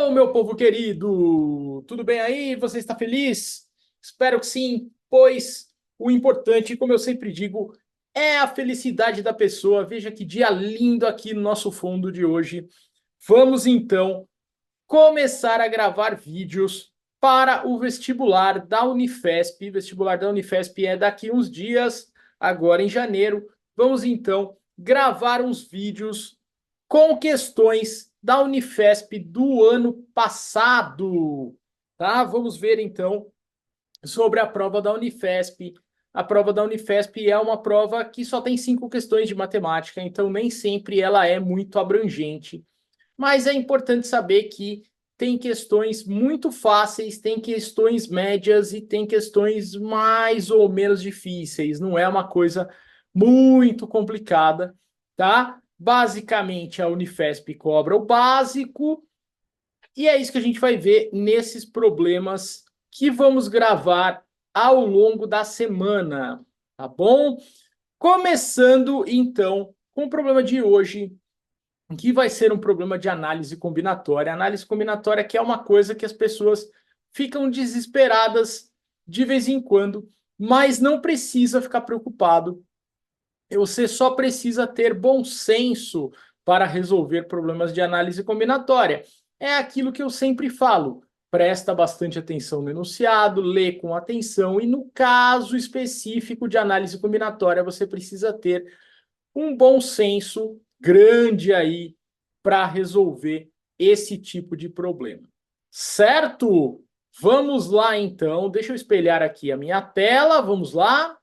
Hello, meu povo querido! Tudo bem aí? Você está feliz? Espero que sim, pois o importante, como eu sempre digo, é a felicidade da pessoa. Veja que dia lindo aqui no nosso fundo de hoje. Vamos então começar a gravar vídeos para o vestibular da Unifesp. O vestibular da Unifesp é daqui uns dias, agora em janeiro. Vamos então gravar uns vídeos com questões da Unifesp do ano passado, tá? Vamos ver então sobre a prova da Unifesp. A prova da Unifesp é uma prova que só tem 5 questões de matemática, então nem sempre ela é muito abrangente. Mas é importante saber que tem questões muito fáceis, tem questões médias e tem questões mais ou menos difíceis. Não é uma coisa muito complicada, tá? Basicamente, a Unifesp cobra o básico, e é isso que a gente vai ver nesses problemas que vamos gravar ao longo da semana, tá bom? Começando então com o problema de hoje, que vai ser um problema de análise combinatória. Análise combinatória que é uma coisa que as pessoas ficam desesperadas de vez em quando, mas não precisa ficar preocupado. Você só precisa ter bom senso para resolver problemas de análise combinatória. É aquilo que eu sempre falo. Presta bastante atenção no enunciado, lê com atenção e no caso específico de análise combinatória, você precisa ter um bom senso grande aí para resolver esse tipo de problema. Certo? Vamos lá então. Deixa eu espelhar aqui a minha tela. Vamos lá.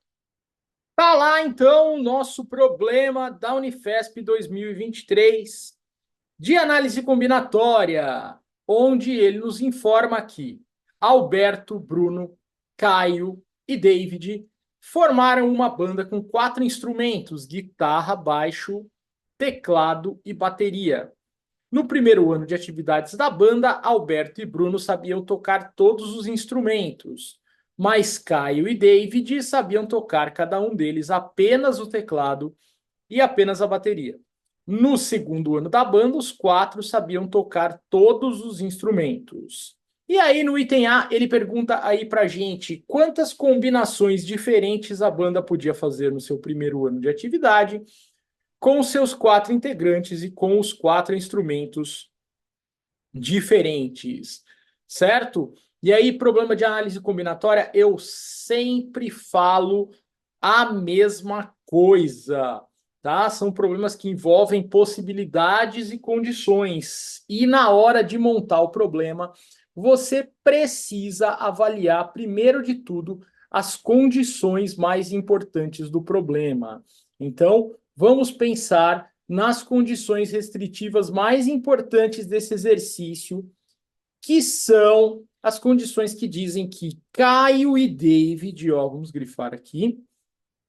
Tá lá então o nosso problema da Unifesp 2023 de análise combinatória, onde ele nos informa que Alberto, Bruno, Caio e David formaram uma banda com 4 instrumentos: guitarra, baixo, teclado e bateria. No primeiro ano de atividades da banda, Alberto e Bruno sabiam tocar todos os instrumentos, mas Caio e David sabiam tocar cada um deles apenas o teclado e apenas a bateria. No segundo ano da banda, os 4 sabiam tocar todos os instrumentos. E aí, no item A, ele pergunta aí pra gente quantas combinações diferentes a banda podia fazer no seu primeiro ano de atividade, com os seus 4 integrantes e com os 4 instrumentos diferentes, certo? E aí, problema de análise combinatória, eu sempre falo a mesma coisa, tá? São problemas que envolvem possibilidades e condições. E na hora de montar o problema, você precisa avaliar, primeiro de tudo, as condições mais importantes do problema. Então, vamos pensar nas condições restritivas mais importantes desse exercício, que são as condições que dizem que Caio e David, ó, vamos grifar aqui,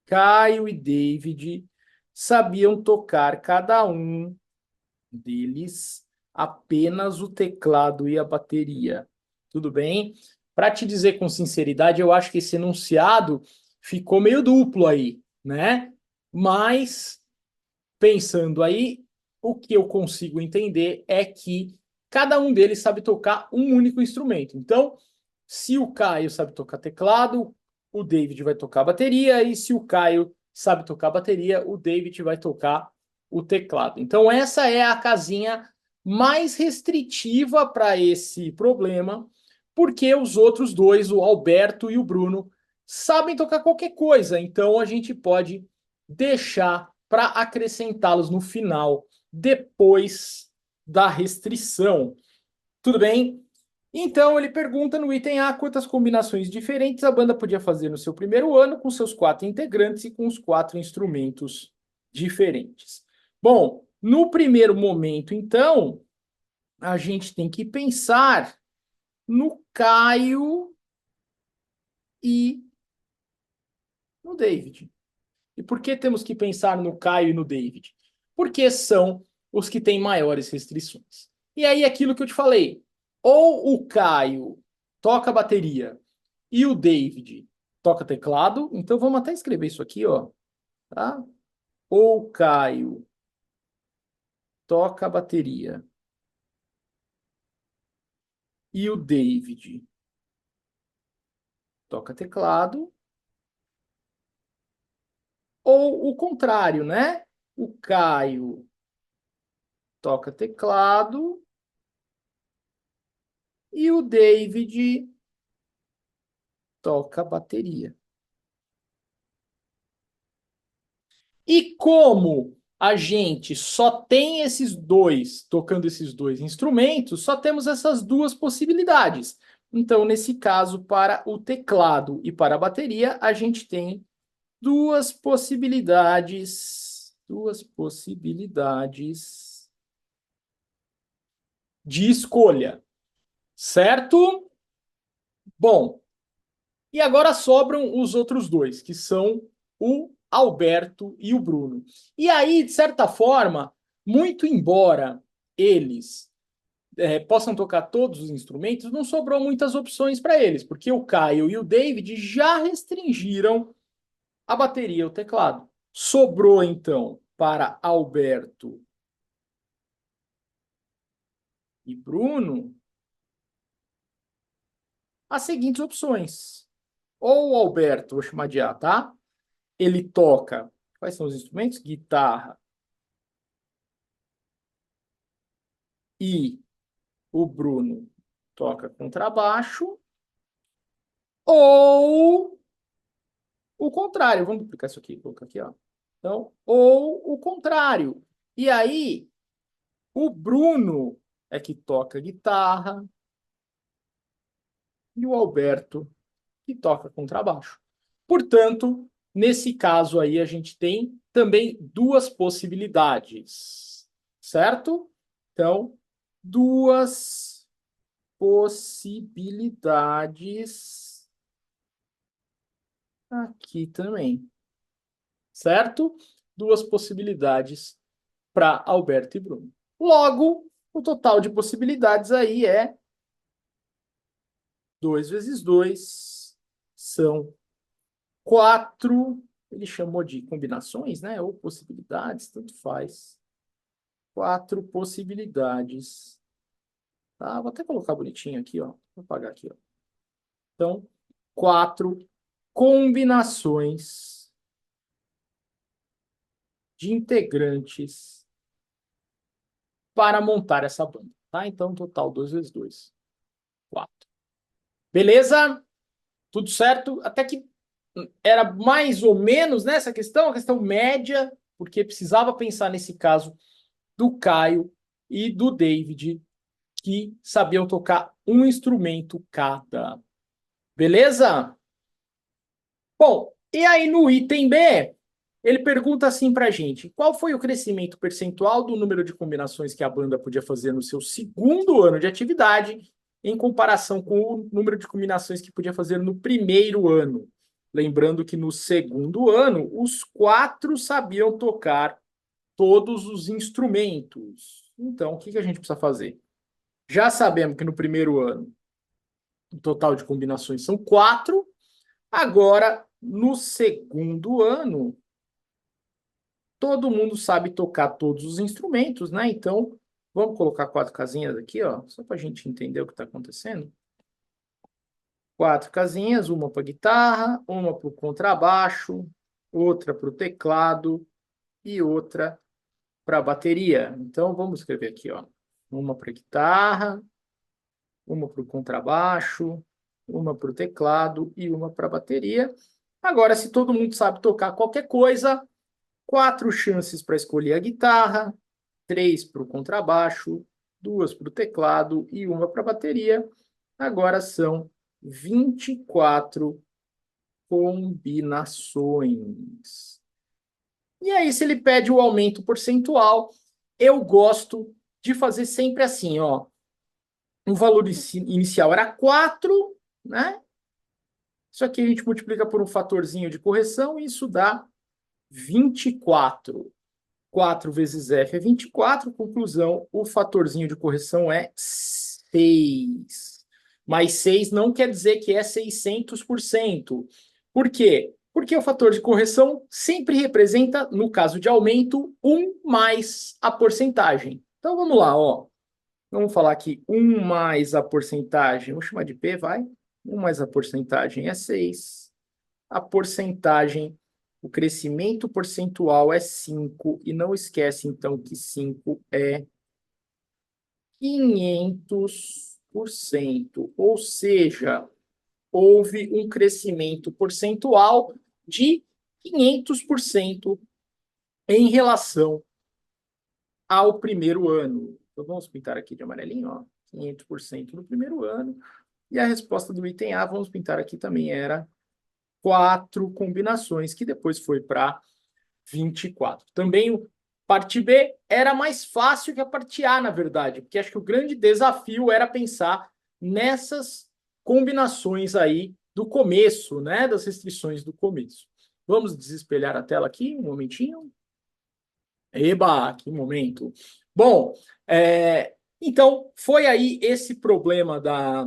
Caio e David sabiam tocar cada um deles apenas o teclado e a bateria. Tudo bem? Para te dizer com sinceridade, eu acho que esse enunciado ficou meio duplo aí, né? Mas pensando aí, o que eu consigo entender é que cada um deles sabe tocar um único instrumento. Então, se o Caio sabe tocar teclado, o David vai tocar bateria, e se o Caio sabe tocar bateria, o David vai tocar o teclado. Então, essa é a casinha mais restritiva para esse problema, porque os outros dois, o Alberto e o Bruno, sabem tocar qualquer coisa. Então, a gente pode deixar para acrescentá-los no final, depois da restrição. Tudo bem? Então ele pergunta no item A quantas combinações diferentes a banda podia fazer no seu primeiro ano com seus 4 integrantes e com os 4 instrumentos diferentes. Bom, no primeiro momento, então, a gente tem que pensar no Caio e no David. E por que temos que pensar no Caio e no David? Porque são os que têm maiores restrições. E aí, aquilo que eu te falei, ou o Caio toca bateria e o David toca teclado, então vamos até escrever isso aqui, ó, tá? Ou o Caio toca bateria e o David toca teclado. Ou o contrário, né? O Caio toca teclado e o David toca bateria. E como a gente só tem esses dois, tocando esses dois instrumentos, só temos essas duas possibilidades. Então, nesse caso, para o teclado e para a bateria, a gente tem duas possibilidades de escolha, certo? Bom, e agora sobram os outros dois, que são o Alberto e o Bruno. E aí, de certa forma, muito embora eles possam tocar todos os instrumentos, não sobrou muitas opções para eles, porque o Caio e o David já restringiram a bateria e o teclado. Sobrou, então, para Alberto e Bruno as seguintes opções. Ou o Alberto, vou chamar de A, tá? Ele toca, quais são os instrumentos? Guitarra e o Bruno toca contrabaixo. Ou o contrário, vamos duplicar isso aqui, colocar aqui, ó. Então, ou o contrário. E aí, o Bruno é que toca guitarra e o Alberto que toca contrabaixo. Portanto, nesse caso aí, a gente tem também duas possibilidades, certo? Então, duas possibilidades aqui também, certo? Duas possibilidades para Alberto e Bruno. Logo, o total de possibilidades aí é 2 vezes 2 são 4. Ele chamou de combinações, né? Ou possibilidades, tanto faz. 4 possibilidades. Tá? Vou até colocar bonitinho aqui, ó. Vou apagar aqui, ó. Então, 4 combinações de integrantes para montar essa banda. Tá? Então, total 2 vezes 2. 4. Beleza? Tudo certo? Até que era mais ou menos nessa questão, a questão média, porque precisava pensar nesse caso do Caio e do David, que sabiam tocar um instrumento cada. Beleza? Bom, e aí no item B, ele pergunta assim pra gente: qual foi o crescimento percentual do número de combinações que a banda podia fazer no seu segundo ano de atividade, em comparação com o número de combinações que podia fazer no primeiro ano? Lembrando que no segundo ano, os 4 sabiam tocar todos os instrumentos. Então, o que a gente precisa fazer? Já sabemos que no primeiro ano o total de combinações são 4. Agora, no segundo ano, todo mundo sabe tocar todos os instrumentos, né? Então, vamos colocar 4 casinhas aqui, ó, só para a gente entender o que está acontecendo. 4 casinhas, uma para guitarra, uma para o contrabaixo, outra para o teclado e outra para a bateria. Então, vamos escrever aqui, ó. Uma para guitarra, uma para o contrabaixo, uma para o teclado e uma para a bateria. Agora, se todo mundo sabe tocar qualquer coisa, 4 chances para escolher a guitarra, 3 para o contrabaixo, 2 para o teclado e uma para a bateria. Agora são 24 combinações. E aí, se ele pede o aumento percentual, eu gosto de fazer sempre assim, ó. O valor inicial era 4, né? Isso aqui a gente multiplica por um fatorzinho de correção e isso dá 24. 4 vezes f é 24. Conclusão, o fatorzinho de correção é 6. Mas 6 não quer dizer que é 600%. Por quê? Porque o fator de correção sempre representa, no caso de aumento, 1 mais a porcentagem. Então, vamos lá, ó. Vamos falar aqui, 1 mais a porcentagem, vamos chamar de P, vai? 1 mais a porcentagem é 6. A porcentagem, o crescimento percentual é 5. E não esquece, então, que 5 é 500%. Ou seja, houve um crescimento percentual de 500% em relação ao primeiro ano. Então, vamos pintar aqui de amarelinho, ó, 500% no primeiro ano. E a resposta do item A, vamos pintar aqui também, era 4 combinações, que depois foi para 24. Também o parte B era mais fácil que a parte A, na verdade, porque acho que o grande desafio era pensar nessas combinações aí do começo, né, das restrições do começo. Vamos desespelhar a tela aqui, um momentinho. Eba, que momento. Bom, então foi aí esse problema da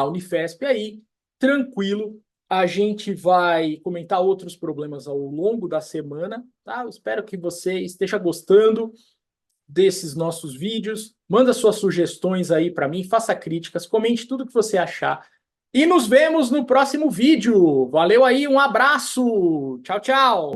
Unifesp aí, tranquilo. A gente vai comentar outros problemas ao longo da semana, tá? Eu espero que você esteja gostando desses nossos vídeos. Manda suas sugestões aí para mim, faça críticas, comente tudo que você achar. E nos vemos no próximo vídeo. Valeu aí, um abraço. Tchau, tchau.